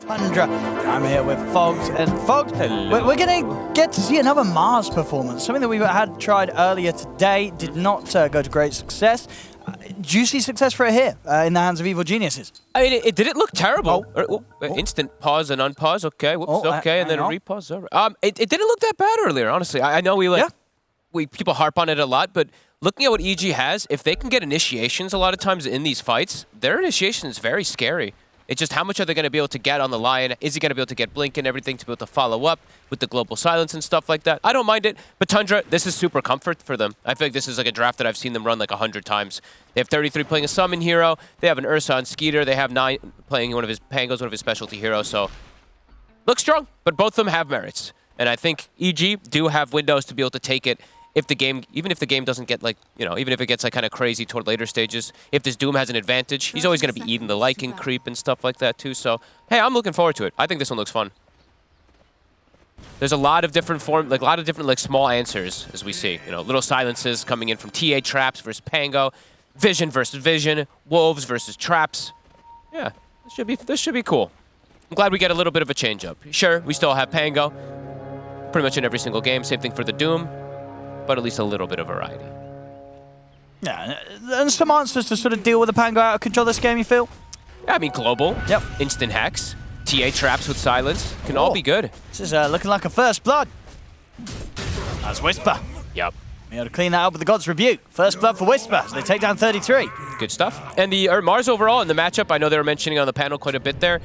Tundra. I'm here with Fogs, and Fogs, we're going to get to see another Mars performance, something that we had tried earlier today, did not go to great success. Do you see success for it here in the hands of evil geniuses? I mean, it didn't look terrible. Instant pause and unpause. Okay, whoops, okay, and then a repause. It didn't look that bad earlier, honestly. I know people harp on it a lot, but looking at what EG has, if they can get initiations a lot of times in these fights, their initiation is very scary. It's just how much are they going to be able to get on the Lion? Is he going to be able to get Blink and everything to be able to follow up with the global silence and stuff like that? I don't mind it, but Tundra, this is super comfort for them. I feel like this is like a draft that I've seen them run like 100 times. They have 33 playing a summon hero. They have an Ursa on Skeeter. They have 9 playing one of his Pangos, one of his specialty heroes. So looks strong, but both of them have merits. And I think EG do have windows to be able to take it. If the game, even if the game doesn't get like, even if it gets like kind of crazy toward later stages, if this Doom has an advantage, he's always going to be eating the Lycan creep and stuff like that too. So, hey, I'm looking forward to it. I think this one looks fun. There's a lot of different small answers as we see. Little silences coming in from TA traps versus Pango, Vision versus Vision, Wolves versus traps. Yeah, this should be cool. I'm glad we get a little bit of a change up. Sure, we still have Pango pretty much in every single game. Same thing for the Doom. But at least a little bit of variety. Yeah, and some answers to sort of deal with the Pango out of control this game, you feel? Yeah, I mean, global, yep. Instant hacks, TA traps with silence, can all be good. This is looking like a first blood. That's Whisper. Yep. Be able to clean that up with the God's Rebuke. First blood for Whisper, so they take down 33. Good stuff. And the Mars overall in the matchup, I know they were mentioning on the panel quite a bit there.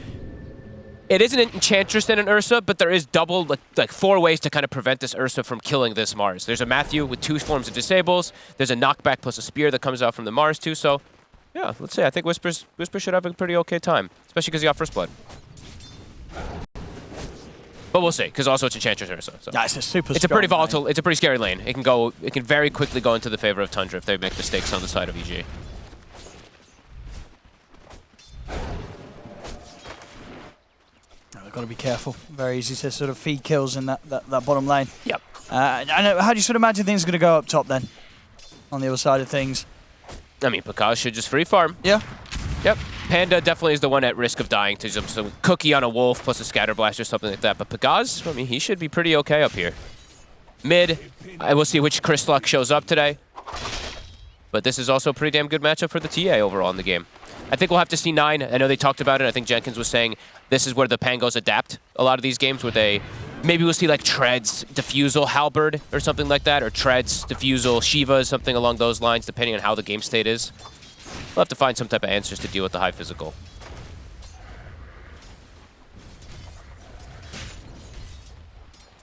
It is an Enchantress and an Ursa, but there is double, like 4 ways to kind of prevent this Ursa from killing this Mars. There's a Matthew with 2 forms of disables. There's a knockback plus a spear that comes out from the Mars too. So, yeah, let's say I think Whisper should have a pretty okay time, especially because he got first blood. But we'll see, because also it's Enchantress Ursa. So. That's a super. It's a pretty volatile. It's a pretty scary lane. It can very quickly go into the favor of Tundra if they make mistakes on the side of EG. Got to be careful. Very easy to sort of feed kills in that bottom lane. Yep. I know. How do you sort of imagine things are going to go up top then? On the other side of things. I mean, Pakaz should just free farm. Yeah. Yep. Panda definitely is the one at risk of dying to some cookie on a wolf plus a scatter blast or something like that. But Pakaz, I mean, he should be pretty okay up here. Mid, I will see which Chris Luck shows up today. But this is also a pretty damn good matchup for the TA overall in the game. I think we'll have to see 9. I know they talked about it. I think Jenkins was saying this is where the Pangos adapt a lot of these games, where maybe we'll see like Treads, Diffusal, Halberd, or something like that, or Treads, Diffusal, Shiva, something along those lines, depending on how the game state is. We'll have to find some type of answers to deal with the high physical.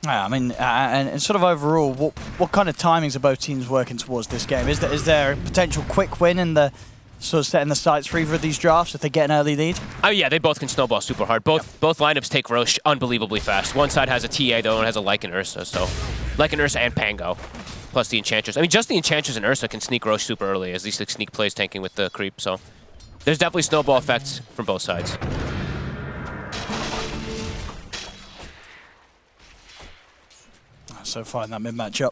Yeah, I mean, and sort of overall, what kind of timings are both teams working towards this game? Is there a potential quick win in the sort of setting the sights for either of these drafts if they get an early lead? Oh yeah, they both can snowball super hard. Both lineups take Roche unbelievably fast. One side has a TA, the other one has a Lycan Ursa. So Lycan Ursa and Pango, plus the Enchantress. I mean, just the Enchantress and Ursa can sneak Roche super early, as these like, sneak plays tanking with the creep. So there's definitely snowball effects from both sides. So far in that mid matchup,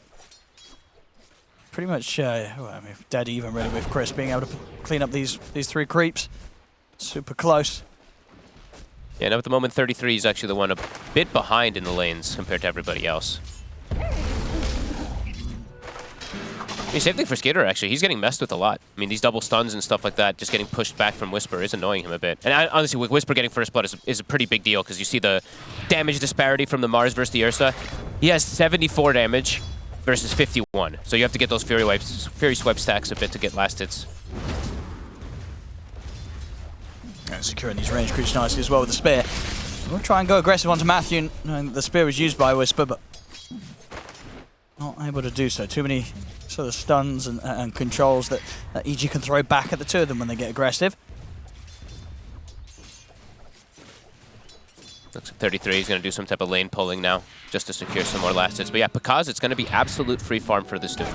pretty much I mean, dead even really with Chris being able to clean up these 3 creeps. Super close. Yeah, now at the moment 33 is actually the one a bit behind in the lanes compared to everybody else. I mean, same thing for Skater, actually. He's getting messed with a lot. I mean, these double stuns and stuff like that, just getting pushed back from Whisper is annoying him a bit. And honestly, with Whisper getting first blood is a pretty big deal, because you see the damage disparity from the Mars versus the Ursa. He has 74 damage versus 51. So you have to get those Fury Swipe stacks a bit to get last hits. And securing these range creeps nicely as well with the spear. We'll try and go aggressive onto Matthew. The spear was used by Whisper, but not able to do so. Too many sort of stuns and controls that EG can throw back at the 2 of them when they get aggressive. Looks like 33 is going to do some type of lane pulling now, just to secure some more last hits. But yeah, Pakaz, it's going to be absolute free farm for this dude.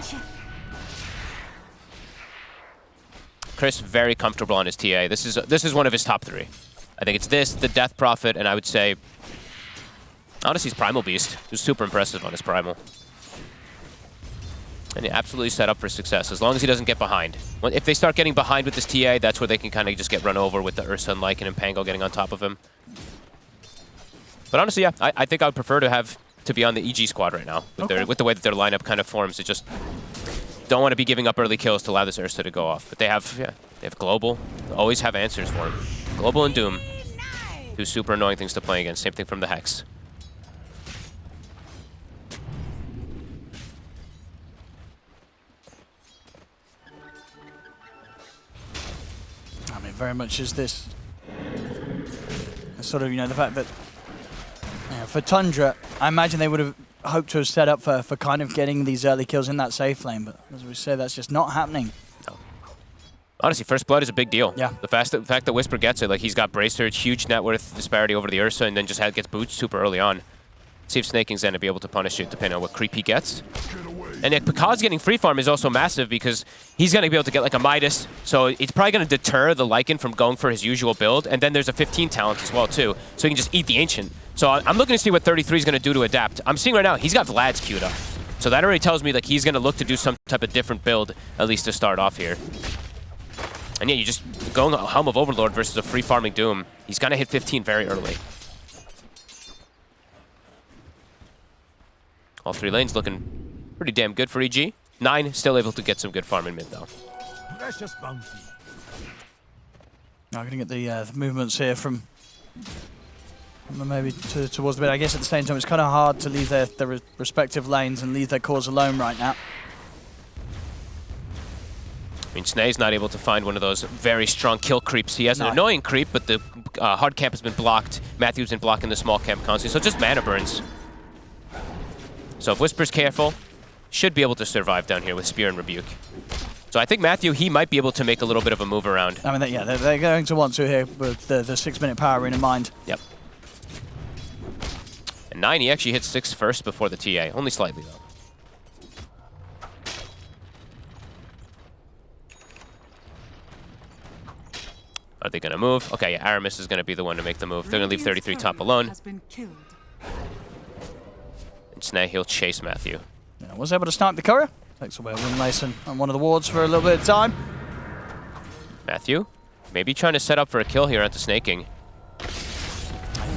Chris, very comfortable on his TA. This is one of his top 3. I think it's this, the Death Prophet, and I would say, honestly, his Primal Beast. He was super impressive on his Primal. And absolutely set up for success, as long as he doesn't get behind. If they start getting behind with this TA, that's where they can kind of just get run over with the Ursa and Lycan and Pango getting on top of him. But honestly, yeah, I think I would prefer to be on the EG squad right now with the way that their lineup kind of forms. It just don't want to be giving up early kills to allow this Ursa to go off. But they have Global. They always have answers for him. Global and Doom. Two super annoying things to play against. Same thing from the Hex. I mean, very much is this sort of, you know, the fact that for Tundra, I imagine they would have hoped to have set up for kind of getting these early kills in that safe lane, but as we say, that's just not happening. No. Honestly, first blood is a big deal. Yeah. The fact that Whisper gets it, like he's got Bracer, huge net worth disparity over the Ursa, and then just gets boosted super early on. See if Snaking's then to be able to punish it depending on what creep he gets. And then Pakaz getting free farm is also massive because he's going to be able to get like a Midas, so it's probably going to deter the Lycan from going for his usual build, and then there's a 15 talent as well too, so he can just eat the Ancient. So I'm looking to see what 33 is going to do to adapt. I'm seeing right now, he's got Vlad's queued up. So that already tells me like he's going to look to do some type of different build, at least to start off here. And yeah, you just going Helm of Overlord versus a free farming Doom. He's going to hit 15 very early. All three lanes looking pretty damn good for EG. 9 still able to get some good farm in mid though. Precious bounty. I'm going to get the movements here from maybe towards the mid. I guess at the same time it's kind of hard to leave their respective lanes and leave their cores alone right now. I mean, Snae's not able to find one of those very strong kill creeps. He has an annoying creep, but the hard camp has been blocked. Matthew's been blocking the small camp constantly, so just mana burns. So if Whisper's careful, should be able to survive down here with Spear and Rebuke. So I think Matthew, he might be able to make a little bit of a move around. I mean, yeah, they're going to want to here with the 6-minute power rune in mind. Yep. And 9, he actually hit 6 first before the TA, only slightly though. Are they going to move? Okay, yeah, Aramis is going to be the one to make the move. They're going to leave 33 top alone. And Snae, he'll chase Matthew. Yeah, was able to snipe the courier. Takes away Wind Mason on one of the wards for a little bit of time. Matthew, maybe trying to set up for a kill here at the snaking.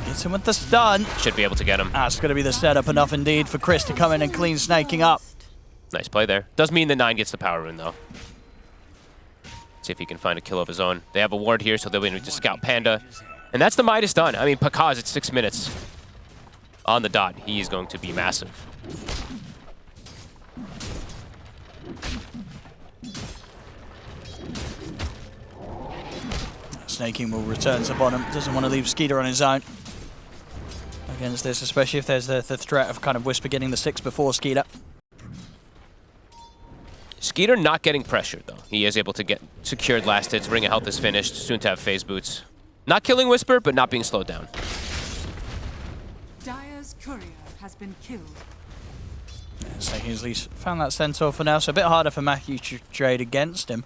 Gets him with the stun. Should be able to get him. That's going to be the setup enough indeed for Chris to come in and clean snaking up. Nice play there. Does mean the 9 gets the power rune though. See if he can find a kill of his own. They have a ward here, so they'll be able to scout Panda. And that's the Midas done. I mean, Pakaz at 6 minutes. On the dot, he is going to be massive. Snaking will return to bottom. Doesn't want to leave Skeeter on his own against this, especially if there's the threat of kind of Whisper getting the 6 before Skeeter. Skeeter not getting pressured, though. He is able to get secured last hits. Ring of Health is finished. Soon to have phase boots. Not killing Whisper, but not being slowed down. Dire's courier has been killed. Yeah, Snaking's at least found that centaur for now, so a bit harder for Matthew to trade against him.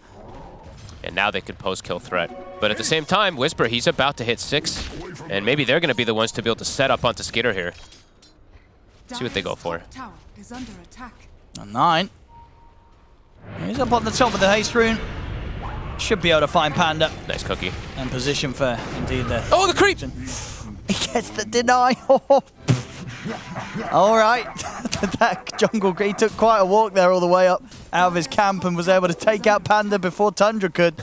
And now they could post-kill threat. But at the same time, Whisper, he's about to hit 6. And maybe they're going to be the ones to be able to set up onto Skeeter here. See what they go for. Tower is under attack. A 9. He's up on the top with the haste rune. Should be able to find Panda. Nice cookie. And position for, indeed, the... Oh, the creep! He gets the deny. All right. That jungle, he took quite a walk there all the way up out of his camp and was able to take out Panda before Tundra could.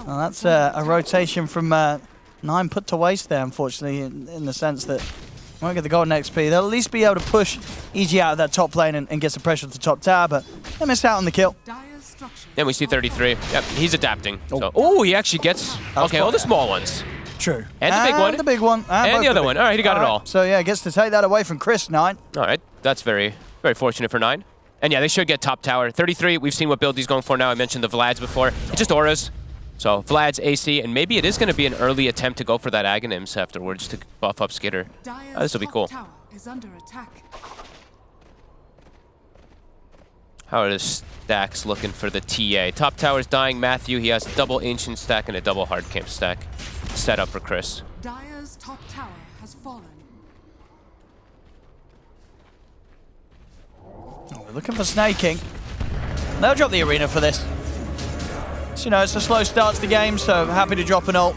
Well, that's a rotation from 9 put to waste there, unfortunately, in the sense that won't get the golden XP. They'll at least be able to push EG out of that top lane and get some pressure at the top tower, but they miss out on the kill. Then we see 33. Yep, he's adapting. Oh, he actually gets... Okay, all the small ones. True. And the big one. And the big one. And the other one. All right, he got it all. So, yeah, gets to take that away from Chris, 9. All right, that's very, very fortunate for 9. And yeah, they should get top tower. 33, we've seen what build he's going for now. I mentioned the Vlads before. It's just auras. So, Vlad's AC, and maybe it is going to be an early attempt to go for that Aghanims afterwards to buff up Skitter. This will be cool. How are the stacks looking for the TA? Top tower's dying. Matthew, he has a double Ancient stack and a double Hard Camp stack set up for Chris. Dire's top tower has fallen. Oh, we're looking for snaking. They'll drop the arena for this. So, you know, it's a slow start to the game, so happy to drop an ult.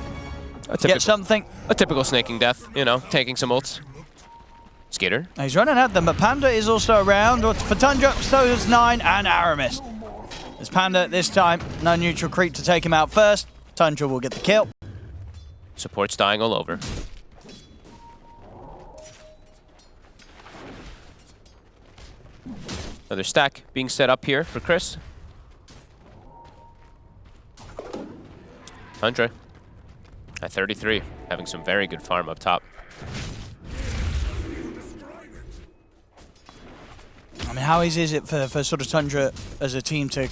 get something. A typical snaking death, you know, taking some ults. Skitter. He's running at them, but Panda is also around. For Tundra, so is 9 and Aramis. There's Panda this time. No neutral creep to take him out first. Tundra will get the kill. Support's dying all over. Another stack being set up here for Chris. Tundra at 33, having some very good farm up top. I mean, how easy is it for sort of Tundra as a team to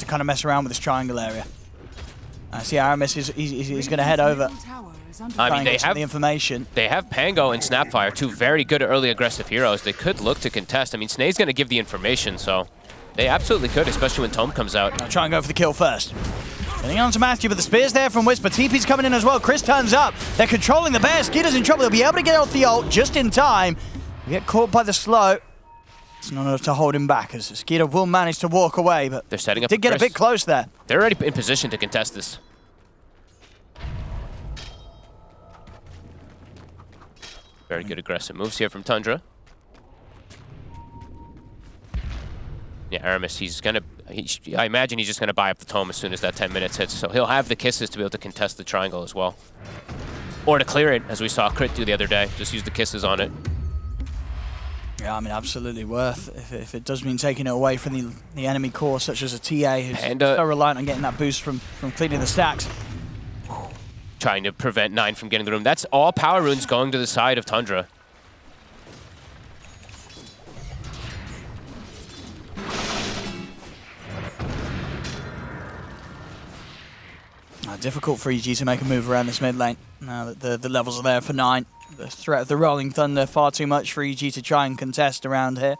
kind of mess around with this triangle area? I see Aramis is going to head over. I mean, they have the information. They have Pango and Snapfire, two very good early aggressive heroes. They could look to contest. I mean, Snake's going to give the information, so they absolutely could, especially when Tome comes out. I'll try and go for the kill first. Getting on to Matthew, but the spear's there from Whisper. TP's coming in as well. Chris turns up. They're controlling the bear. Skitter's in trouble. They'll be able to get off the ult just in time. Get caught by the slow. It's not enough to hold him back, as Skitter will manage to walk away, but they're setting up. Did get a bit close there. They're already in position to contest this. Very good aggressive moves here from Tundra. Yeah, Aramis, I imagine he's just gonna buy up the Tome as soon as that 10 minutes hits, so he'll have the kisses to be able to contest the triangle as well. Or to clear it, as we saw Crit do the other day. Just use the kisses on it. Yeah, I mean, absolutely worth if it does mean taking it away from the enemy core, such as a TA who's so reliant on getting that boost from cleaning the stacks. Trying to prevent 9 from getting the room. That's all power runes going to the side of Tundra. Difficult for EG to make a move around this mid lane. Now that the levels are there for 9. The threat of the Rolling Thunder far too much for EG to try and contest around here.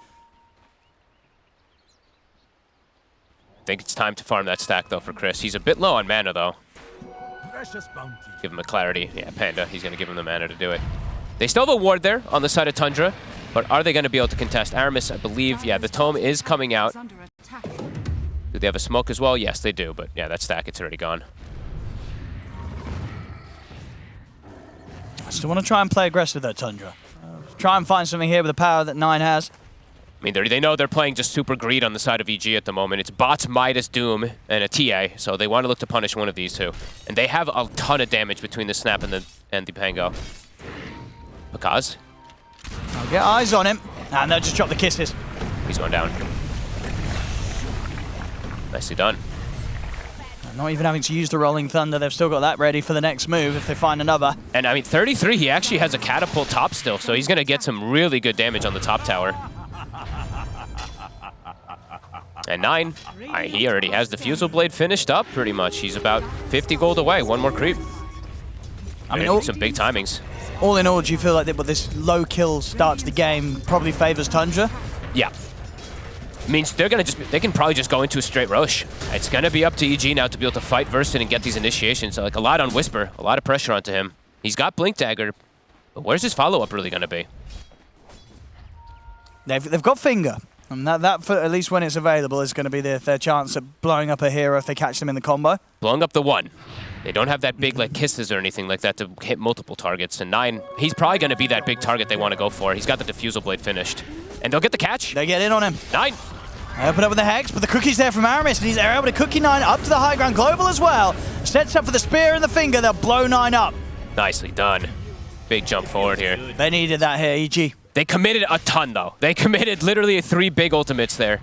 I think it's time to farm that stack though for Chris. He's a bit low on mana though. Give him a clarity. Yeah, Panda, he's going to give him the mana to do it. They still have a ward there on the side of Tundra, but are they going to be able to contest? Aramis, I believe, yeah, the Tome is coming out. Do they have a smoke as well? Yes, they do, but yeah, that stack, it's already gone. I still want to try and play aggressive though, Tundra. Try and find something here with the power that 9 has. I mean, they know they're playing just super greed on the side of EG at the moment. It's bots, Midas, Doom, and a TA, so they want to look to punish one of these two. And they have a ton of damage between the Snap and the Pango. Because? I'll get eyes on him, and they'll just drop the kisses. He's going down. Nicely done. Not even having to use the Rolling Thunder, they've still got that ready for the next move if they find another. And I mean, 33, he actually has a catapult top still, so he's going to get some really good damage on the top tower. And 9, he already has the Fusel Blade finished up pretty much. He's about 50 gold away, one more creep. I mean, some big timings. All in all, do you feel like this low kill start to the game probably favors Tundra? Yeah. Means they can probably just go into a straight rush. It's gonna be up to EG now to be able to fight Versid and get these initiations. So like a lot on Whisper, a lot of pressure onto him. He's got Blink Dagger, but where's his follow-up really gonna be? They've got Finger, and that for at least when it's available is going to be their chance of blowing up a hero if they catch them in the combo. Blowing up the 1. They don't have that big like kisses or anything like that to hit multiple targets. And 9, he's probably gonna be that big target they want to go for. He's got the Diffusal Blade finished, and they'll get the catch. They get in on him. 9. They open up with the Hex, but the cookie's there from Aramis, and they're able to cookie 9 up to the high ground. Global as well. Sets up for the spear and the finger. They'll blow 9 up. Nicely done. Big jump forward here. They needed that here, EG. They committed a ton, though. They committed literally 3 big ultimates there.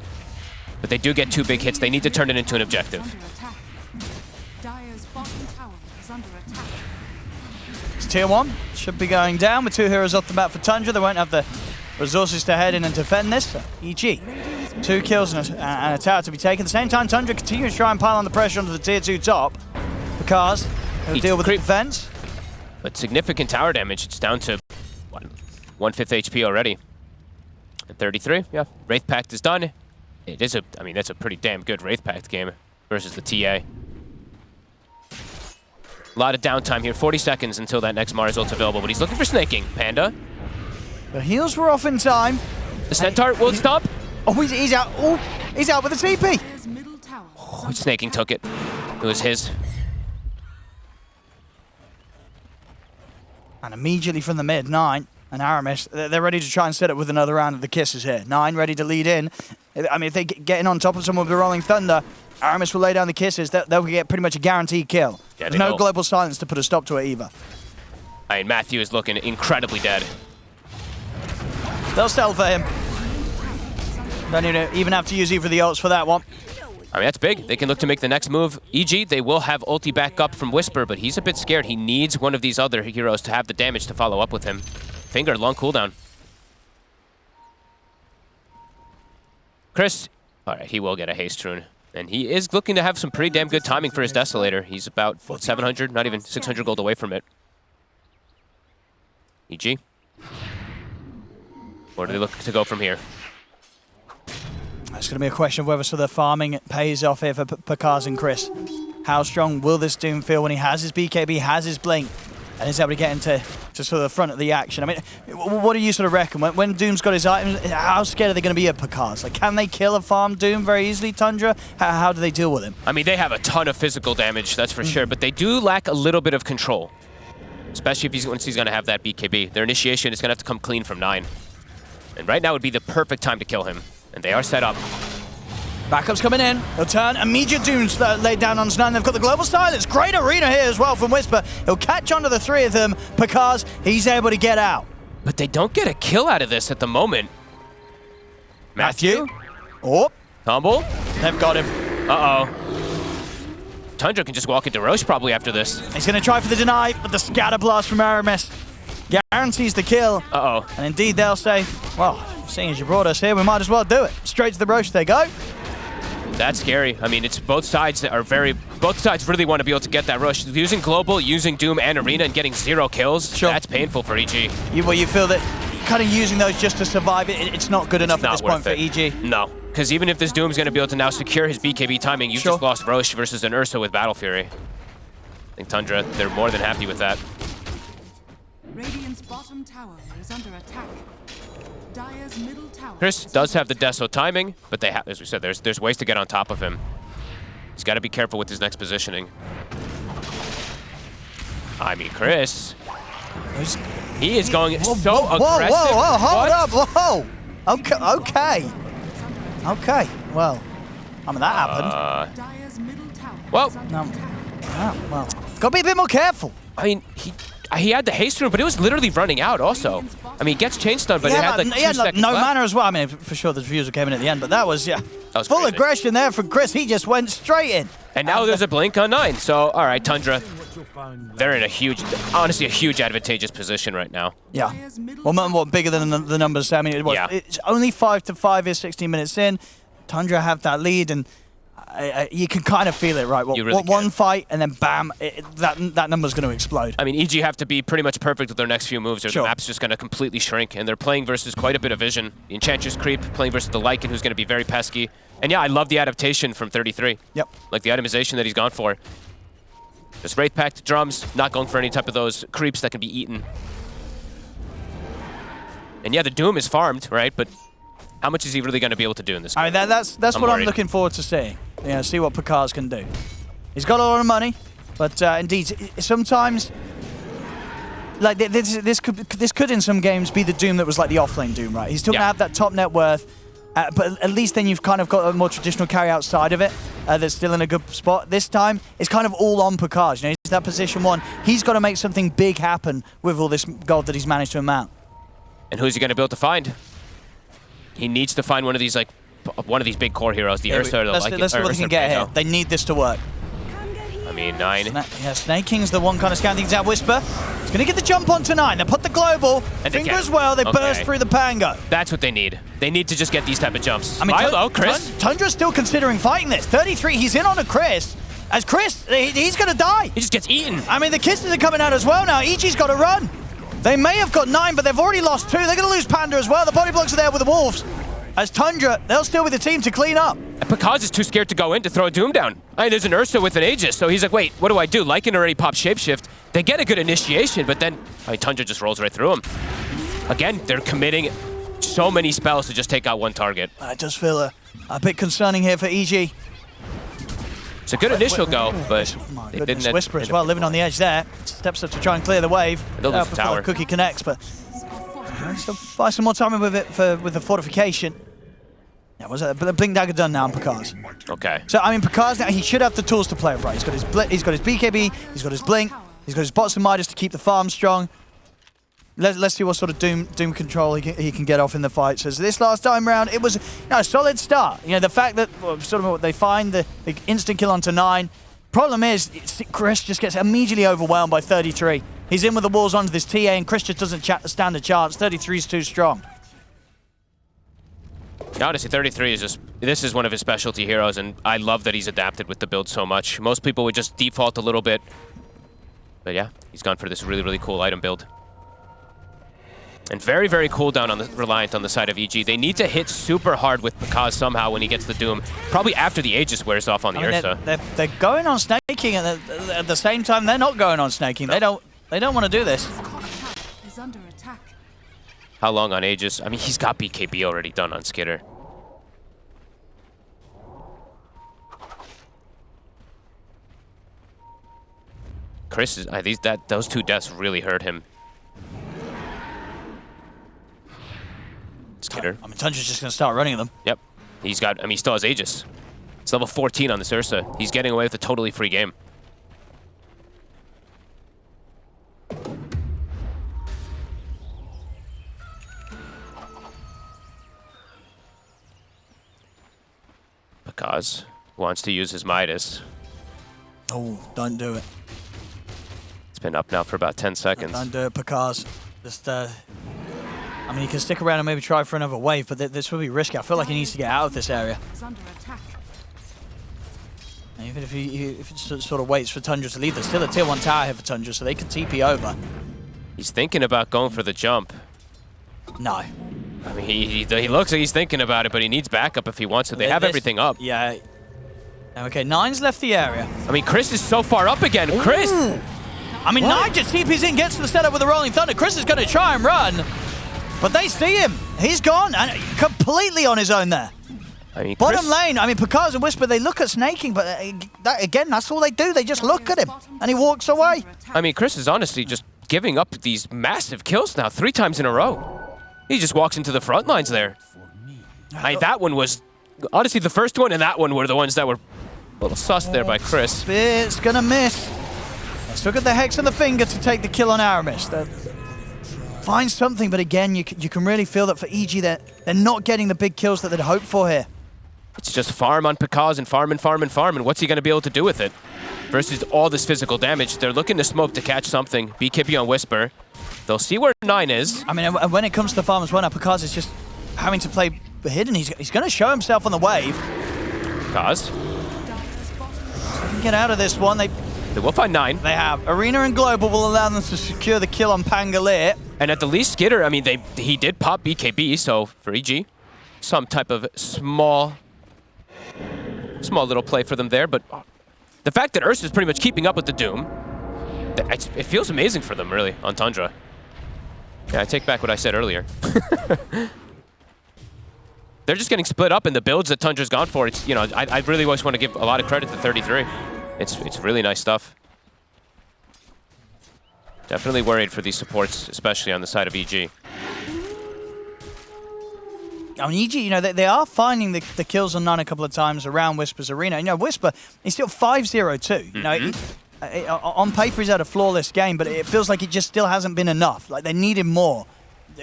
But they do get 2 big hits. They need to turn it into an objective. It's tier 1. Should be going down with 2 heroes off the bat for Tundra. They won't have the resources to head in and defend this. So EG, 2 kills and a tower to be taken. At the same time, Tundra continues to try and pile on the pressure onto the tier 2 top because he'll deal with the defense. But significant tower damage. It's down to, what, 1/5 HP already. And 33, yeah. Wraith Pact is done. It is I mean, that's a pretty damn good Wraith Pact game versus the TA. A lot of downtime here. 40 seconds until that next Mars ult's available, but he's looking for snaking. Panda. The heals were off in time. The Centaur will stop. Oh, he's out. Oh, he's out with the TP. Oh, snaking took it. It was his. And immediately from the mid, 9 and Aramis, they're ready to try and set up with another round of the kisses here. 9 ready to lead in. I mean, if they get in on top of someone with the Rolling Thunder, Aramis will lay down the kisses. They'll get pretty much a guaranteed kill. Yeah, There's no global silence to put a stop to it either. I mean, Matthew is looking incredibly dead. They'll sell for him. Don't even have to use either of the ults for that one. I mean, that's big. They can look to make the next move. EG, they will have ulti back up from Whisper, but he's a bit scared. He needs one of these other heroes to have the damage to follow up with him. Finger, long cooldown. Chris, all right, he will get a haste rune. And he is looking to have some pretty damn good timing for his Desolator. He's about, what, 700, not even 600 gold away from it. EG. Where do they look to go from here? It's going to be a question of whether the farming pays off here for Pakaz and Chris. How strong will this Doom feel when he has his BKB, has his Blink, and is able to get into sort of the front of the action? I mean, what do you sort of reckon? When Doom's got his items, how scared are they going to be of Pakaz? Like, can they kill a farm Doom very easily, Tundra? How do they deal with him? I mean, they have a ton of physical damage, that's for sure, but they do lack a little bit of control. Especially if once he's going to have that BKB. Their initiation is going to have to come clean from 9. And right now would be the perfect time to kill him. And they are set up. Backup's coming in. He'll turn. Immediate Doom's laid down on Snan. They've got the global silence. Great arena here as well from Whisper. He'll catch onto the 3 of them. Pakaz, he's able to get out. But they don't get a kill out of this at the moment. Matthew? Oh. Tumble? They've got him. Uh-oh. Tundra can just walk into Roche probably after this. He's going to try for the deny, but the scatter blast from Aramis guarantees the kill. Uh-oh. And indeed, they'll say, well, seeing as you brought us here, we might as well do it. Straight to the Roche they go. That's scary. I mean, it's both sides that are both sides really want to be able to get that rush. Using Global, using Doom and Arena and getting 0 kills, sure. That's painful for EG. You feel that kind of using those just to survive it's not good enough at this point for EG? No, because even if this Doom's going to be able to now secure his BKB timing, you've just lost Roche versus an Ursa with Battle Fury. I think Tundra, they're more than happy with that. Radiant's bottom tower is under attack. Dire's middle tower. Chris does have the Deso timing, but they as we said, there's ways to get on top of him. He's got to be careful with his next positioning. I mean, Chris, he is going so aggressive. Whoa, hold up, whoa. Okay. Well, I mean, that happened. Dire's middle tower. Well, well, gotta be a bit more careful. I mean, he had the haste rune, but it was literally running out also. I mean, he gets chain stun, but it had like 2 seconds no left. mana as well. I mean, for sure the refusal came in at the end, but that was, That was full crazy. aggression there from Chris. He just went straight in. And now there's a blink on 9. So, all right, Tundra, they're in honestly a huge advantageous position right now. Yeah. Well, bigger than the numbers. I mean, it's only 5-5 is 16 minutes in. Tundra have that lead, and you can kind of feel it, right? One fight, and then bam, that number's going to explode. I mean, EG have to be pretty much perfect with their next few moves, or the map's just going to completely shrink, and they're playing versus quite a bit of vision. The Enchantress creep, playing versus the Lycan, who's going to be very pesky. And yeah, I love the adaptation from 33. Yep. Like the itemization that he's gone for. Just Wraith Pact, drums, not going for any type of those creeps that can be eaten. And yeah, the Doom is farmed, right? But how much is he really going to be able to do in this game? I mean, that's what I'm looking forward to seeing. See what Pakaz can do. He's got a lot of money, but indeed, sometimes, like this could in some games be the Doom that was like the offlane Doom, right? He's still going to have that top net worth, but at least then you've kind of got a more traditional carry outside of it that's still in a good spot. This time, it's kind of all on Pakaz. He's that position 1. He's got to make something big happen with all this gold that he's managed to amount. And who's he going to be able to find? He needs to find one of these big core heroes, the Ursa or the Lycan. Let's see what they can get here. They need this to work. I mean, 9. Snake King's the one kind of scanning things out. Whisper. He's going to get the jump onto 9. They put the global. And Finger as well. They burst through the Pango. That's what they need. They need to just get these type of jumps. I mean, Milo, Chris. Tundra's still considering fighting this. 33. He's in on a Chris. As Chris, he's going to die. He just gets eaten. I mean, the kisses are coming out as well now. EG's got to run. They may have got 9, but they've already lost 2. They're going to lose Panda as well. The body blocks are there with the Wolves. As Tundra, they'll still be the team to clean up. And Pakaz is too scared to go in to throw a Doom down. I mean, there's an Ursa with an Aegis, so he's like, wait, what do I do? Lycan already popped Shapeshift. They get a good initiation, but then Tundra just rolls right through him. Again, they're committing so many spells to just take out one target. It does feel a bit concerning here for EG. It's a good initial go, but my they goodness, didn't Whisper as well, living on the edge there. Steps up to try and clear the wave. They'll lose the Before tower. Cookie connects, but so buy some more time with it with the fortification. Yeah, was it the Blink Dagger done now on Picard's? Okay. So I mean, Picard's now, he should have the tools to play it right. He's got his BKB, he's got his Blink, he's got his bots and Midas to keep the farm strong. Let's see what sort of doom control he can get off in the fight. So this last time round, it was a solid start. You know, the fact that sort of they find the instant kill onto 9. Problem is, Chris just gets immediately overwhelmed by 33. He's in with the walls onto this TA, and Chris just doesn't stand a chance. 33 is too strong. Honestly, 33 is just, this is one of his specialty heroes, and I love that he's adapted with the build so much. Most people would just default a little bit. But yeah, he's gone for this really, really cool item build. And very, very cooldown on the reliant on the side of EG. They need to hit super hard with Pakaz somehow when he gets the Doom. Probably after the Aegis wears off on the Ursa. They're going on snaking, and at the same time, they're not going on snaking. No. They don't want to do this. Is under attack. How long on Aegis? I mean, he's got BKB already done on Skitter. Chris is those 2 deaths really hurt him. Skitter. I mean, Tundra's just going to start running them. Yep. He still has Aegis. It's level 14 on this Ursa. He's getting away with a totally free game. Pakaz wants to use his Midas. Oh, don't do it. It's been up now for about 10 seconds. Don't do it, Pakaz. Just, I mean, he can stick around and maybe try for another wave, but this will be risky. I feel like he needs to get out of this area. Is under attack. And even if he sort of waits for Tundra to leave, there's still a tier 1 tower here for Tundra, so they can TP over. He's thinking about going for the jump. No. I mean, he looks like he's thinking about it, but he needs backup if he wants to. They have everything up. Yeah. Okay, 9's left the area. I mean, Chris is so far up again. Ooh. Chris! I mean, 9 just TPs in, gets to the setup with the Rolling Thunder. Chris is going to try and run, but they see him. He's gone, and completely on his own there. I mean, Bottom lane, I mean, Pakaz and Whisper, they look at snaking, but again, that's all they do. They just look at him, and he walks away. I mean, Chris is honestly just giving up these massive kills now 3 times in a row. He just walks into the front lines there. That one was, honestly, the first one and that one were the ones that were a little sus there by Chris. It's gonna miss. They still got the Hex on the finger to take the kill on Aramis. Find something, but again, you can really feel that for EG, they're not getting the big kills that they'd hoped for here. It's just farm on Pakaz and farm and farm and farm, and what's he going to be able to do with it? Versus all this physical damage. They're looking to smoke to catch something. BKB on Whisper. They'll see where 9 is. I mean, when it comes to the farm as well, now Pakaz is just having to play hidden. He's going to show himself on the wave. Pakaz. They can get out of this one. They will find 9. They have. Arena and Global will allow them to secure the kill on Pangolier. And at the least, Skitter, I mean, he did pop BKB, so for EG, some type of small little play for them there. But the fact that Ursa is pretty much keeping up with the Doom, it feels amazing for them, really, on Tundra. Yeah, I take back what I said earlier. They're just getting split up in the builds that Tundra's gone for. It's, you know, I really always want to give a lot of credit to 33. It's really nice stuff. Definitely worried for these supports, especially on the side of EG. I mean, EG, you know, they are finding the kills on 9 a couple of times around Whisper's arena. You know, Whisper, he's still 5-0-2. You know, on paper he's had a flawless game, but it feels like it just still hasn't been enough. Like, they need him more.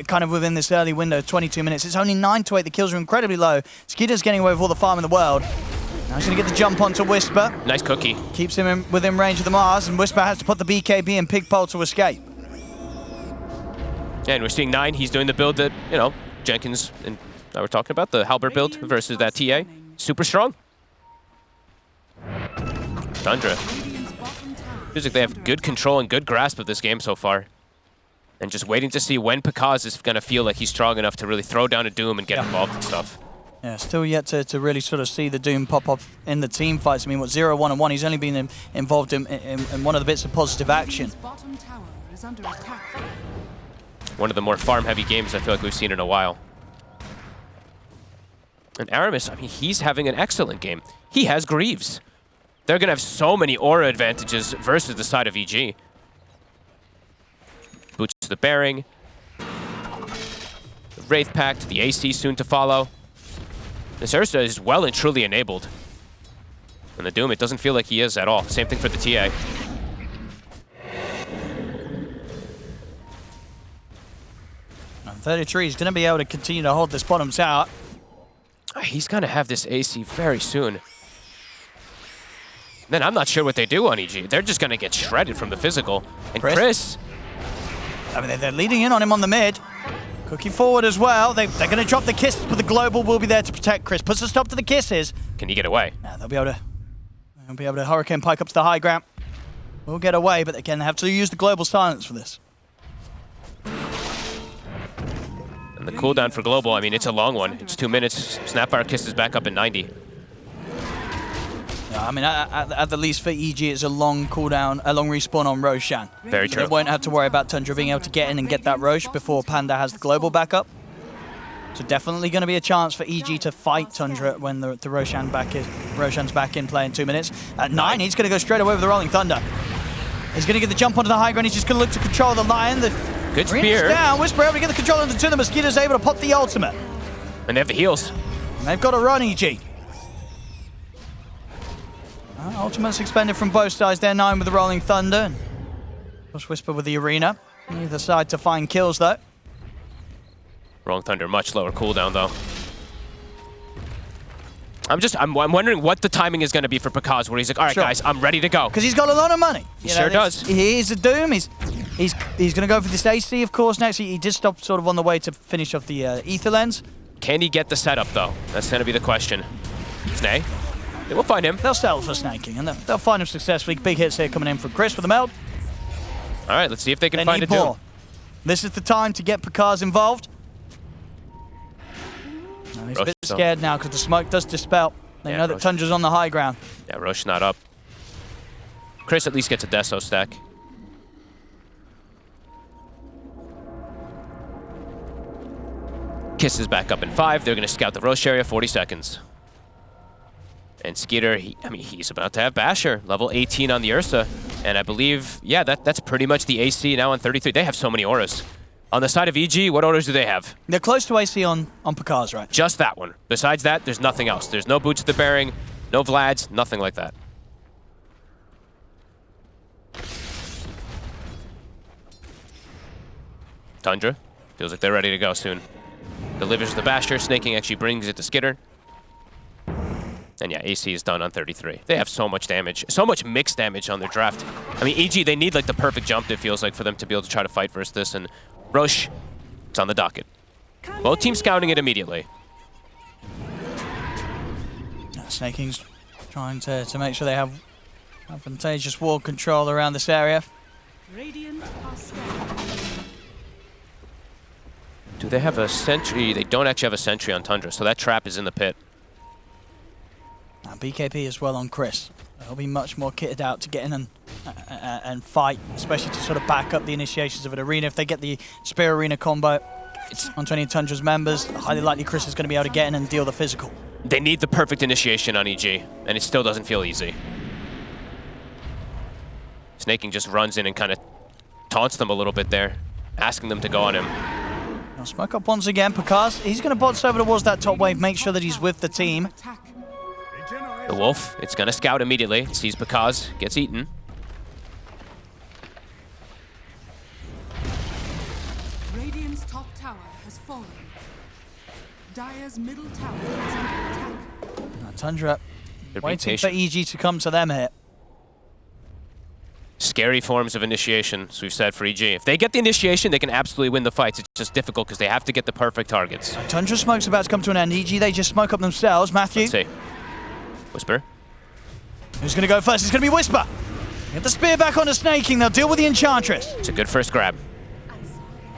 Kind of within this early window, 22 minutes. It's only 9-8. The kills are incredibly low. Skitter's getting away with all the farm in the world. Now he's going to get the jump onto Whisper. Nice cookie. Keeps him within range of the Mars, and Whisper has to put the BKB in Pigpole to escape. Yeah, and we're seeing 9. He's doing the build that, you know, Jenkins and I were talking about, the Halberd build versus that TA. Super strong. Tundra. Feels like they have good control and good grasp of this game so far. And just waiting to see when Pakaz is going to feel like he's strong enough to really throw down a Doom and get involved in stuff. Yeah, still yet to really sort of see the Doom pop up in the team fights. I mean, what, 0-1 and 1, he's only been involved in one of the bits of positive action. One of the more farm-heavy games I feel like we've seen in a while. And Aramis, I mean, he's having an excellent game. He has Greaves. They're going to have so many aura advantages versus the side of EG. Boots to the bearing. The Wraith Pact, the AC soon to follow. This Ursa is well and truly enabled. And the Doom, it doesn't feel like he is at all. Same thing for the TA. And 33 is going to be able to continue to hold this bottom tower. He's going to have this AC very soon. Then I'm not sure what they do on EG. They're just going to get shredded from the physical. And Chris, I mean, they're leading in on him on the mid. Cookie forward as well. They're going to drop the kisses, but the global will be there to protect Chris. Puts a stop to the kisses. Can he get away? Nah, they'll be able to Hurricane Pike up to the high ground. We'll get away, but again, they have to use the global silence for this. And the cooldown for global, I mean, it's a long one. It's 2 minutes. Snapfire Kiss is back up at 90. Yeah, I mean, at the least for EG, it's a long cooldown, a long respawn on Roshan. Very true. They won't have to worry about Tundra being able to get in and get that Rosh before Panda has the global backup. So definitely going to be a chance for EG to fight Tundra when the Roshan's back in play in 2 minutes. At 9, he's going to go straight away with the Rolling Thunder. He's going to get the jump onto the high ground. He's just going to look to control the Lion. Good spear. Down. Whisper able to get the control into two. The Mosquito's able to pop the ultimate. And they have the heals. And they've got to run, EG. Ultimate's expended from both sides there. 9 with the Rolling Thunder. And of course, Whisper with the Arena. Either side to find kills, though. Rolling Thunder, much lower cooldown, though. I'm wondering what the timing is going to be for Pakaz, where he's like, all right, guys, I'm ready to go. Because he's got a lot of money. He sure does. He's a Doom. He's going to go for this AC, of course, next. He did stop sort of on the way to finish off the Ether Lens. Can he get the setup, though? That's going to be the question. Snake? We'll find him. They'll settle for snaking, and they'll find him successfully. Big hits here coming in from Chris with the meld. All right, let's see if they can find a Doom. This is the time to get Pakaz involved. No, he's a bit scared now because the smoke does dispel. They know that Tundra's on the high ground. Yeah, Rosh not up. Chris at least gets a Deso stack. Kiss is back up in 5. They're going to scout the Rosh area, 40 seconds. And Skeeter, he's about to have Basher, level 18 on the Ursa. And I believe, yeah, that's pretty much the AC now on 33. They have so many auras. On the side of EG, what auras do they have? They're close to AC on Pakaz, right? Just that one. Besides that, there's nothing else. There's no Boots to the Bearing, no Vlads, nothing like that. Tundra, feels like they're ready to go soon. Delivers the Basher, snaking actually brings it to Skitter. And yeah, AC is done on 33. They have so much damage, so much mixed damage on their draft. I mean, EG, they need like the perfect jump, it feels like, for them to be able to try to fight versus this. And Rosh, it's on the docket. Both teams scouting it immediately. Snaking's trying to make sure they have advantageous wall control around this area. Do they have a sentry? They don't actually have a sentry on Tundra, so that trap is in the pit. Now BKP as well on Chris. They'll be much more kitted out to get in and fight, especially to sort of back up the initiations of an arena. If they get the Spear Arena combo on 20 Tundra's members, highly likely Chris is going to be able to get in and deal the physical. They need the perfect initiation on EG, and it still doesn't feel easy. Snaking just runs in and kind of taunts them a little bit there, asking them to go on him. Now smoke up once again. Pakaz, he's going to bounce over towards that top wave, make sure that he's with the team. The Wolf, it's going to scout immediately. It sees Pakaz, gets eaten. Radiant's top tower has fallen. Dire's middle tower is under attack. Now Tundra waiting for EG to come to them here. Scary forms of initiation, as we've said, for EG. If they get the initiation, they can absolutely win the fights. It's just difficult because they have to get the perfect targets. Tundra smoke's about to come to an end. EG, they just smoke up themselves. Matthew. Let's see. Whisper. Who's going to go first? It's going to be Whisper. Get the spear back onto Snaking. They'll deal with the Enchantress. It's a good first grab.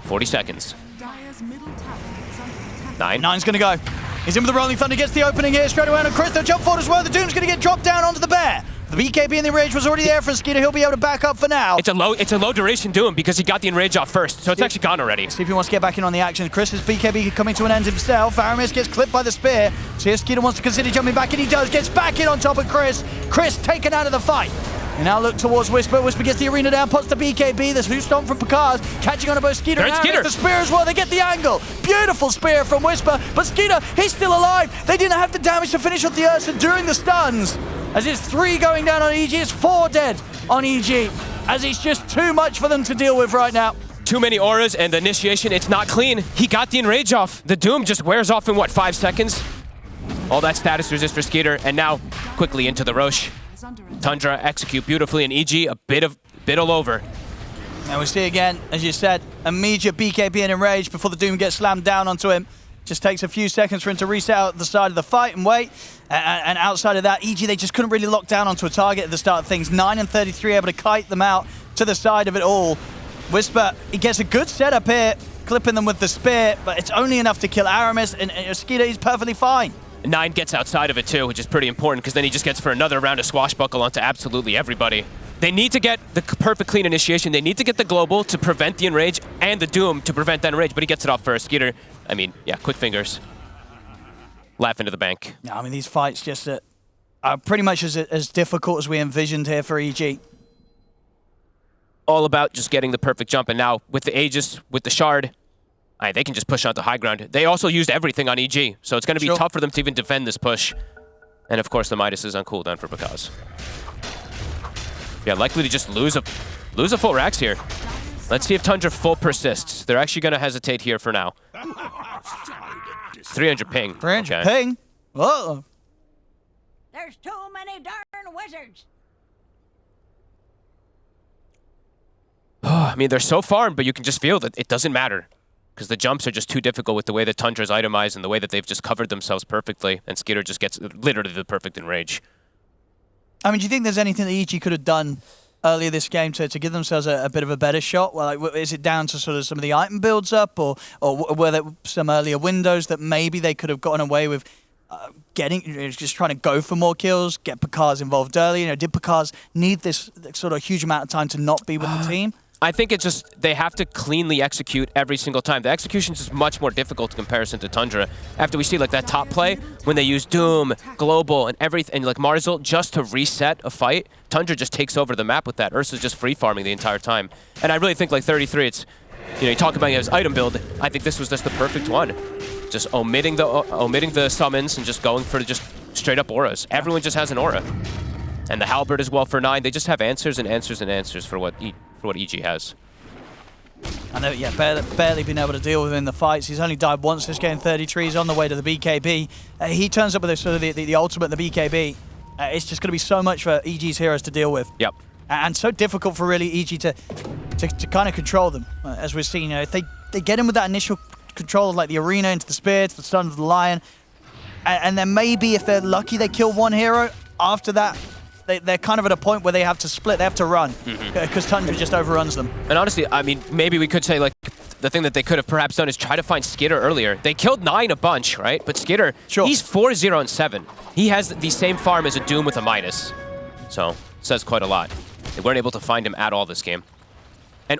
40 seconds. Dire's middle tower is under attack. 9. 9's going to go. He's in with the Rolling Thunder. Gets the opening here straight away on Chris. They'll jump forward as well. The Doom's going to get dropped down onto the bear. The BKB in the enrage was already there for Skeeter. He'll be able to back up for now. It's a low duration Doom because he got the enrage off first, so it's actually gone already. See if he wants to get back in on the action. Chris's BKB coming to an end himself. Aramis gets clipped by the spear. See if Skeeter wants to consider jumping back, and he does. Gets back in on top of Chris. Chris taken out of the fight. We now look towards Whisper. Whisper gets the arena down, puts the BKB. There's Who Stomp from Picard, catching on to both Skeeter and Aramis. The spear as well. They get the angle. Beautiful spear from Whisper, but Skeeter, he's still alive. They didn't have the damage to finish off the Ursa during the stuns. As it's 3 going down on EG, it's 4 dead on EG. As it's just too much for them to deal with right now. Too many auras, and the initiation, it's not clean. He got the enrage off. The Doom just wears off in, what, 5 seconds? All that status resist for Skeeter, and now quickly into the Roche. Tundra execute beautifully, and EG a bit all over. And we see again, as you said, immediate BKB and enrage before the Doom gets slammed down onto him. Just takes a few seconds for him to reset out the side of the fight and wait. And outside of that, EG, they just couldn't really lock down onto a target at the start of things. 9 and 33 able to kite them out to the side of it all. Whisper, he gets a good setup here, clipping them with the spear, but it's only enough to kill Aramis, and Skeeter is perfectly fine. 9 gets outside of it too, which is pretty important, because then he just gets for another round of swashbuckle onto absolutely everybody. They need to get the perfect clean initiation. They need to get the global to prevent the enrage, and the Doom to prevent that enrage, but he gets it off first. Skeeter, I mean, yeah, quick fingers. Laugh into the bank. Yeah, I mean, these fights just are pretty much as difficult as we envisioned here for EG. All about just getting the perfect jump, and now with the Aegis, with the Shard, they can just push onto high ground. They also used everything on EG, so it's going to be tough for them to even defend this push. And of course, the Midas is on cooldown for Bakaz. Yeah, likely to just lose a full Rax here. Let's see if Tundra full persists. They're actually going to hesitate here for now. 300 ping. 300 ping? Whoa. There's too many darn wizards. I mean, they're so farmed, but you can just feel that it doesn't matter. Because the jumps are just too difficult with the way that Tundra's itemized and the way that they've just covered themselves perfectly. And Skeeter just gets literally the perfect enrage. I mean, do you think there's anything that EG could have done earlier this game to give themselves a bit of a better shot? Well, like, is it down to sort of some of the item builds up, or were there some earlier windows that maybe they could have gotten away with just trying to go for more kills, get Picard involved early? Did Picard need this sort of huge amount of time to not be with the team? I think it's just they have to cleanly execute every single time. The execution is much more difficult in comparison to Tundra. After we see like that top play, when they use Doom, Global, and everything, and like Marzul just to reset a fight, Tundra just takes over the map with that. Ursa's just free farming the entire time. And I really think like 33, it's, you talk about his item build, I think this was just the perfect one. Just omitting the summons and just going for just straight up auras. Everyone just has an aura. And the Halberd as well for 9. They just have answers and answers and answers for what EG has. I know, yeah, barely been able to deal with him in the fights. He's only died once this game. 33. He's on the way to the BKB. He turns up with sort of the ultimate, the BKB. It's just going to be so much for EG's heroes to deal with. Yep. And so difficult for really EG to kind of control them. As we've seen, if they get him with that initial control of like the arena into the spear, to the stun of the lion, and then maybe if they're lucky they kill one hero, after that they're kind of at a point where they have to split, they have to run, because Tundra just overruns them. And honestly, I mean, maybe we could say like the thing that they could have perhaps done is try to find Skitter earlier. They killed 9 a bunch, right? But Skitter, he's 4-0 and 7. He has the same farm as a Doom with a Midas. So, says quite a lot. They weren't able to find him at all this game. And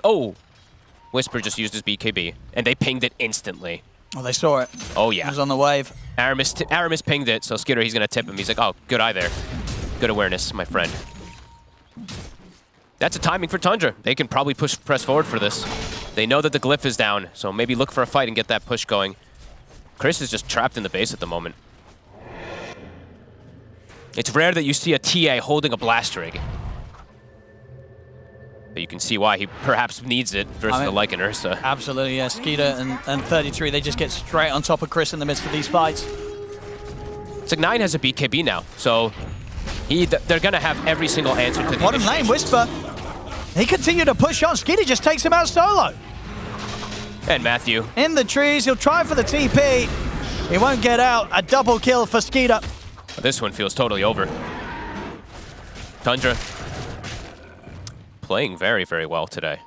Whisper just used his BKB, and they pinged it instantly. Oh, they saw it. Oh, yeah. He was on the wave. Aramis pinged it, so Skitter, he's going to tip him. He's like, oh, good eye there. Good awareness, my friend. That's a timing for Tundra. They can probably press forward for this. They know that the glyph is down, so maybe look for a fight and get that push going. Chris is just trapped in the base at the moment. It's rare that you see a TA holding a blast rig. But you can see why he perhaps needs it versus the Lycan Ursa. Absolutely, yeah. Skeeter and 33, they just get straight on top of Chris in the midst of these fights. It's like 9 has a BKB now, so they're going to have every single answer to the Bottom lane, Whisper. He continued to push on. Skeeter just takes him out solo. And Matthew. In the trees, he'll try for the TP. He won't get out. A double kill for Skeeter. This one feels totally over. Tundra playing very, very well today.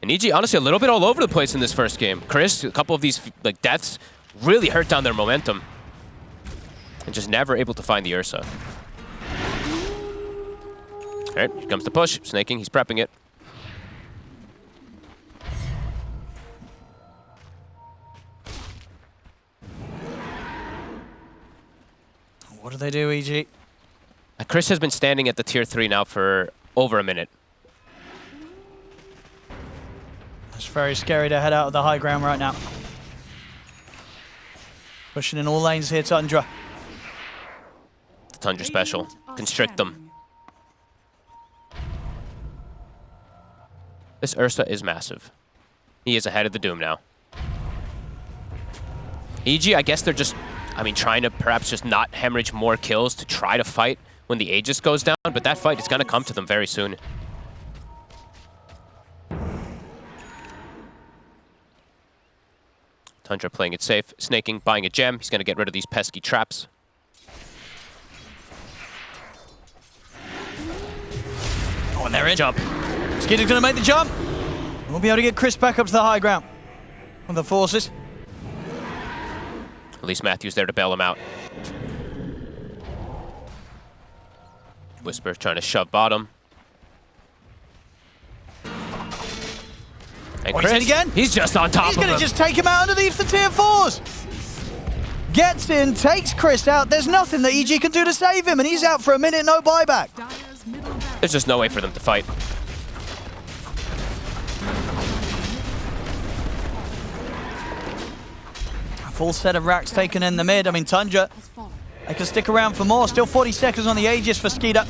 And EG, honestly, a little bit all over the place in this first game. Chris, a couple of these like deaths really hurt down their momentum. And just never able to find the Ursa. All right, here comes the push. Snaking, he's prepping it. What do they do, EG? Chris has been standing at the tier 3 now for over a minute. It's very scary to head out of the high ground right now. Pushing in all lanes here, Tundra. The Tundra special. Constrict them. This Ursa is massive. He is ahead of the Doom now. EG, I guess they're just, I mean, trying to perhaps just not hemorrhage more kills to try to fight when the Aegis goes down, but that fight is going to come to them very soon. Tundra playing it safe, snaking, buying a gem. He's going to get rid of these pesky traps. Oh, and they're in. Jump. Skitter's going to make the jump. We'll be able to get Chris back up to the high ground with the forces. At least Matthew's there to bail him out. Whisper trying to shove bottom. And Oh, Chris, he's in again? he's just on top of him. He's going to just take him out underneath the tier 4s. Gets in, takes Chris out. There's nothing that EG can do to save him, and he's out for a minute, no buyback. Dire's middle barracks There's just no way for them to fight. A full set of racks taken in the mid. I mean, Tundra, has fallen. they can stick around for more. Still 40 seconds on the Aegis for Skeeter.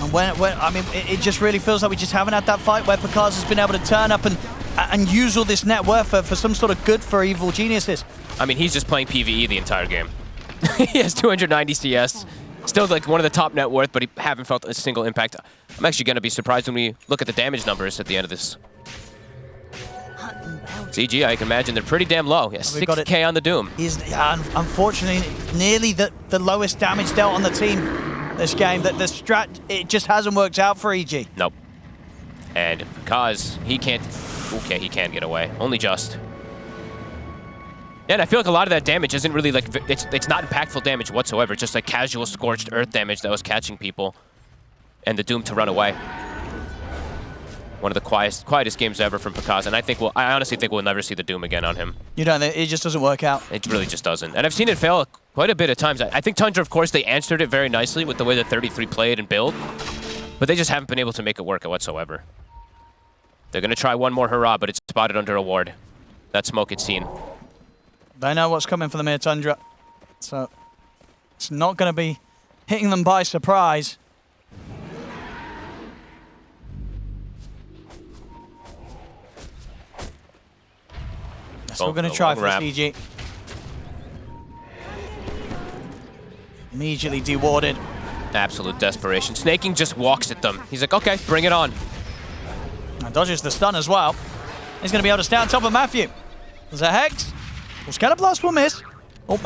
And I mean, it just really feels like we just haven't had that fight where Picard has been able to turn up and use all this net worth for some sort of good for evil geniuses. I mean, he's just playing PvE the entire game. He has 290 CS. Still like one of the top net worth, but he haven't felt a single impact. I'm actually going to be surprised when we look at the damage numbers at the end of this. CG, I can imagine they're pretty damn low. Yeah, 6K on the Doom. Unfortunately, nearly the lowest damage dealt on the team this game. That the strat, it just hasn't worked out for EG. Nope. And because he can't... Okay, he can get away. Only just. Yeah, and I feel like a lot of that damage isn't really like... It's not impactful damage whatsoever. It's just like casual scorched earth damage that was catching people. And the Doom to run away. One of the quietest games ever from Pikaz, and I honestly think we'll never see the Doom again on him. You don't. It just doesn't work out. It really just doesn't. And I've seen it fail quite a bit of times. I think Tundra, of course, they answered it very nicely with the way the 33 played and build, but they just haven't been able to make it work whatsoever. They're going to try one more hurrah, but it's spotted under a ward. That smoke it's seen. They know what's coming for them here, Tundra. So it's not going to be hitting them by surprise. So we're going to try for this EG. Immediately dewarded. Absolute desperation. Snaking just walks at them. He's like, okay, bring it on. And dodges the stun as well. He's going to be able to stay on top of Matthew. There's a Hex. Well, Scatter Blast will miss. Oh,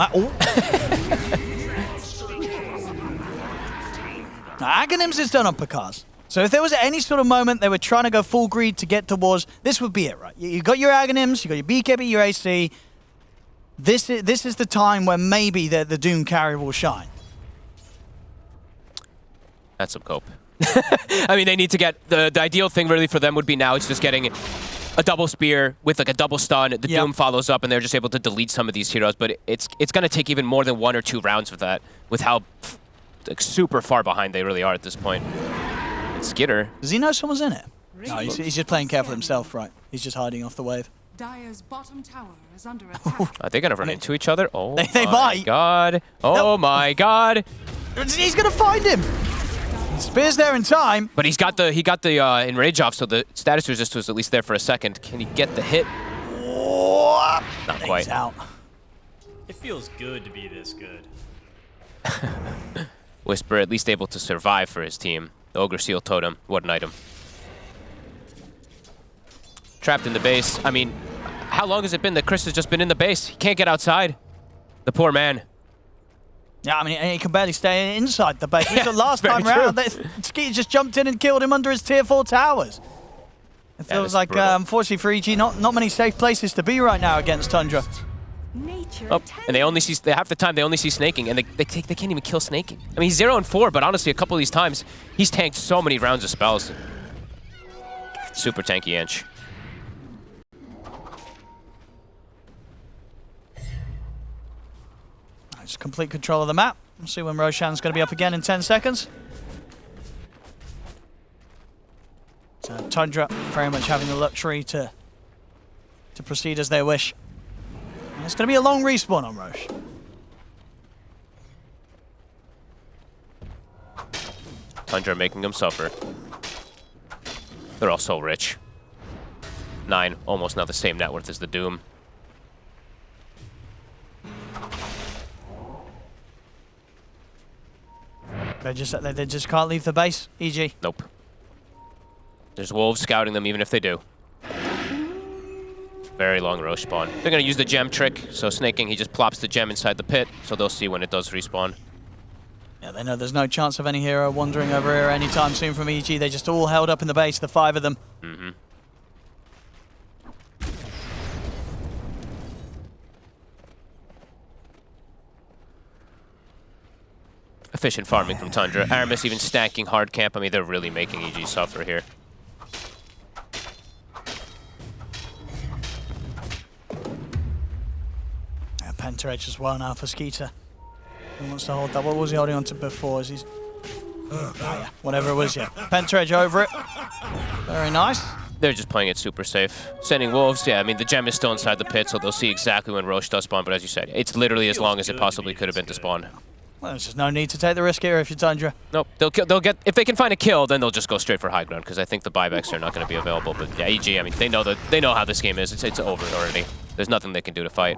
Aghanims is done on Pikaz. So if there was any sort of moment they were trying to go full greed to get towards, this would be it, right? You got your Aghanims, you got your BKB, your AC. This is the time where maybe the Doom carry will shine. That's some cope. I mean, they need to get... The ideal thing really for them would be now it's just getting a double spear with like a double stun. The Doom follows up and they're just able to delete some of these heroes, but it's going to take even more than 1 or 2 rounds with that, with how like, super far behind they really are at this point. Skitter. Does he know someone's in it? No, he's just playing careful himself, right? He's just hiding off the wave. Dire's bottom tower is under attack. Are they going to run into each other? Oh they my might. God. Oh my God. He's going to find him. Spear's there in time. But he got the enrage off, so the status resist was at least there for a second. Can he get the hit? Oh, Not quite. He's out. It feels good to be this good. Whisper at least able to survive for his team. The Ogre Seal Totem, what an item. Trapped in the base. I mean, how long has it been that Chris has just been in the base? He can't get outside. The poor man. Yeah, I mean, he can barely stay inside the base. The last time around, Skeeter just jumped in and killed him under his tier 4 towers. It feels like, unfortunately for EG, not many safe places to be right now against Tundra. Oh, and they only see, half the time they only see snaking, and they can't even kill snaking. I mean, he's 0-4, but honestly, a couple of these times, he's tanked so many rounds of spells. Super tanky inch. Just complete control of the map. We'll see when Roshan's going to be up again in 10 seconds. So Tundra very much having the luxury to proceed as they wish. And it's going to be a long respawn on Rosh. Tundra making them suffer. They're all so rich. 9, almost now the same net worth as the Doom. They just can't leave the base, EG. Nope. There's wolves scouting them even if they do. Very long Rosh spawn. They're going to use the gem trick, so snaking, he just plops the gem inside the pit, so they'll see when it does respawn. Yeah, they know there's no chance of any hero wandering over here anytime soon from EG. They're just all held up in the base, the 5 of them. Mm-hmm. Efficient farming from Tundra. Aramis even stacking hard camp. I mean, they're really making EG suffer here. Yeah, Pentarage as well now for Skeeter. He wants to hold that. What was he holding on to before? Is he's... yeah, whatever it was, yeah. Pentarage over it. Very nice. They're just playing it super safe. Sending wolves, yeah, I mean, the gem is still inside the pit, so they'll see exactly when Rosh does spawn, but as you said, it's literally as long as it possibly could have been to spawn. Well, there's just no need to take the risk here if you're Tundra. Nope, they'll get, if they can find a kill, then they'll just go straight for high ground, because I think the buybacks are not going to be available, but yeah, EG, I mean, they know how this game is. It's over already. There's nothing they can do to fight.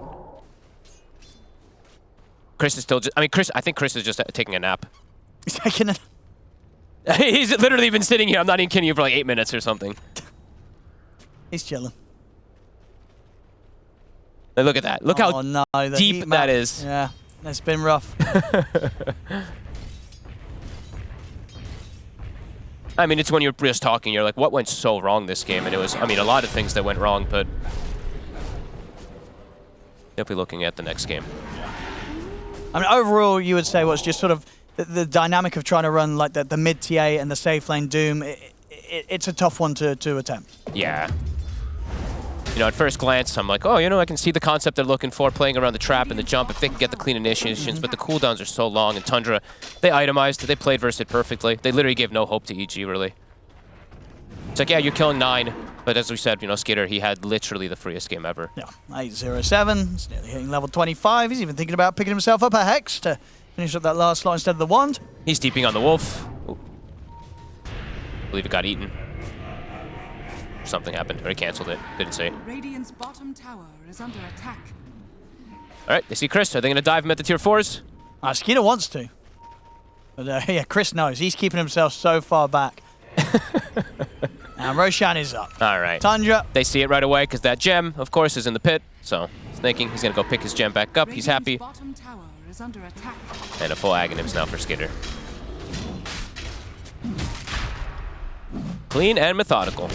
Chris is still just, I mean, I think Chris is just taking a nap. He's taking a... He's literally been sitting here, I'm not even kidding you, for like 8 minutes or something. He's chilling. And look at that. Look how deep that is. Yeah, it's been rough. I mean, it's when you're just talking, you're like, what went so wrong this game? And it was, I mean, a lot of things that went wrong, but definitely looking at the next game. I mean, overall, you would say what's just sort of the dynamic of trying to run like the mid TA and the safe lane Doom. It's a tough one to attempt. Yeah. You know, at first glance, I'm like, oh, you know, I can see the concept they're looking for, playing around the trap and the jump if they can get the clean initiations, but the cooldowns are so long, and Tundra, they itemized, they played versus it perfectly. They literally gave no hope to EG, really. It's like, yeah, you're killing 9, but as we said, you know, Skitter, he had literally the freest game ever. Yeah, 807, he's nearly hitting level 25. He's even thinking about picking himself up a Hex to finish up that last slot instead of the Wand. He's deeping on the Wolf. Ooh. I believe it got eaten. Something happened, or he canceled it. Didn't see. Radiant's bottom tower is under attack. All right, they see Chris. Are they going to dive him at the tier 4s? Skeeter wants to. But yeah, Chris knows. He's keeping himself so far back. Now Roshan is up. All right. Tundra. They see it right away because that gem, of course, is in the pit. So snaking, he's going to go pick his gem back up. He's happy. Bottom tower is under attack. And a full Aghanims now for Skitter. Clean and methodical.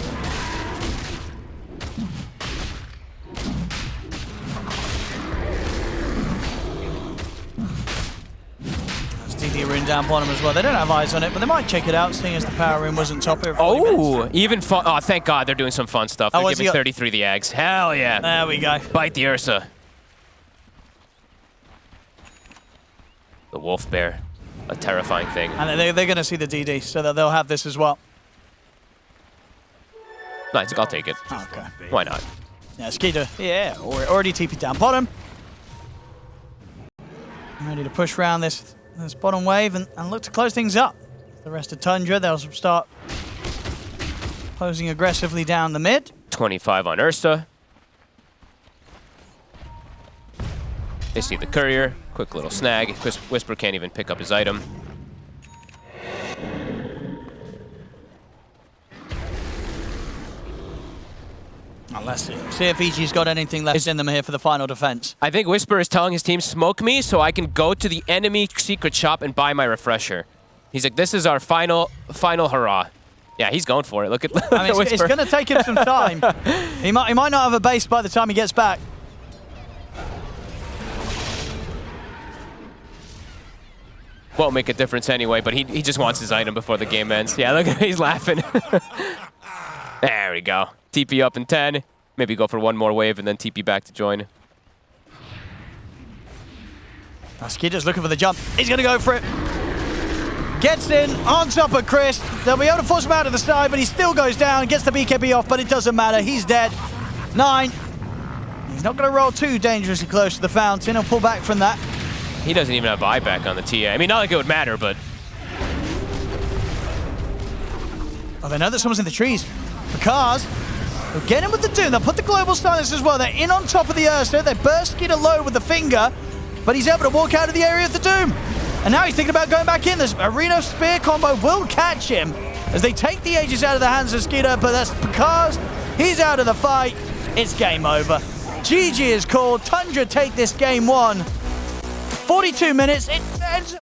DD rune down bottom as well. They don't have eyes on it, but they might check it out, seeing as the power rune wasn't top here. Oh, even fun. Oh, thank God they're doing some fun stuff. They're giving 33 the Ags. Hell yeah. There we go. Bite the Ursa. The Wolf Bear. A terrifying thing. And they're going to see the DD, so that they'll have this as well. Nice, I'll take it. Okay. Why not? Yeah, Skeeter, yeah, already TP'd down bottom. Ready to push around this bottom wave and look to close things up. The rest of Tundra, they'll start closing aggressively down the mid. 25 on Ursa. They see the courier. Quick little snag. Whisper can't even pick up his item. Let's see if EG's got anything left in them here for the final defense. I think Whisper is telling his team, smoke me so I can go to the enemy secret shop and buy my refresher. He's like, this is our final hurrah. Yeah, he's going for it. Look at I mean, it's going to take him some time. He might not have a base by the time he gets back. won't make a difference anyway, but he just wants his item before the game ends. Yeah, look at him, he's laughing. There we go. TP up in 10. Maybe go for one more wave and then TP back to join. Skitter's looking for the jump. He's going to go for it. Gets in on top of Chris. They'll be able to force him out to the side, but he still goes down. Gets the BKB off, but it doesn't matter. He's dead. 9. He's not going to roll too dangerously close to the fountain. He'll pull back from that. He doesn't even have buyback on the TA. I mean, not like it would matter, but... Oh, they know that someone's in the trees. Because they'll get him with the Doom. They'll put the global silence as well. They're in on top of the Ursa. They burst Skitter low with the finger, but he's able to walk out of the area of the Doom. And now he's thinking about going back in. This Arena Spear combo will catch him as they take the Aegis out of the hands of Skitter, but that's because he's out of the fight. It's game over. GG is called. Tundra take this game 1. 42 minutes. It's